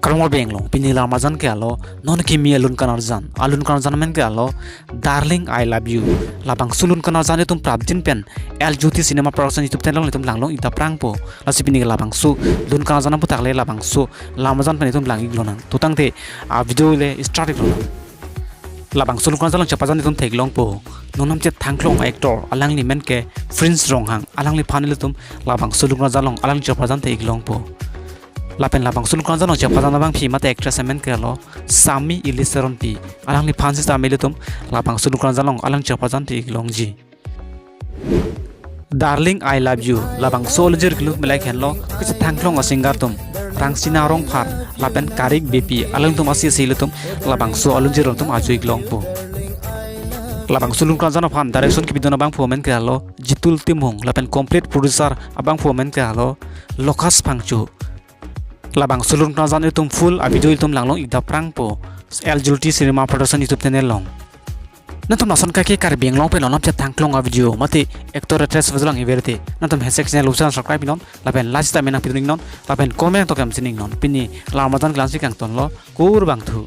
Karma benglong pinila mazan ke alo non kimi alun kanarjan men ke alo darling I love you labang sulun kanarjan tum prabjin pen el jyoti cinema production youtube channel tum langlong ita prang po lasi pini labang su lun kanarjan pu takle labang su lamazan pen tum langi glonang tutang te a video le start glonang labang sulun kanarjan chapajan tum theglong po nonam che thangklong actor alang li men ke prince ronghang alang li phanil tum labang sulun kanarjan long alang chapajan theglong po lapen labang sulung kan jano chapa jana bang phi mate actress amen ke lo sami ilisaron pi alang li phansi ta melitum labang sulung kan jalong alang chapa jan ti long ji darling I love you labang soldier glu melai khen lo kich thangklong a singer tum rangsina rong phar lapen karik bp alang tum asi silutum labang so alunjir tum ajui glong po labang sulung kan jana phan direction ki bidona bang phomen ke lo jitul timhong lapen complete producer abang phomen ke lo lokas phangchu labang sulung kanarjan tum full a video tum langlong ida prang po el jyoti cinema production youtube channel long natum nason ka ke kar benglong pe lonam cha thangklong a video mate actor actress vajlang iberte natum hashtag channel usan subscribe non lapen like ta mena pining non lapen comment to kam chining non pini lamadan classic ang ton lo kur bang thu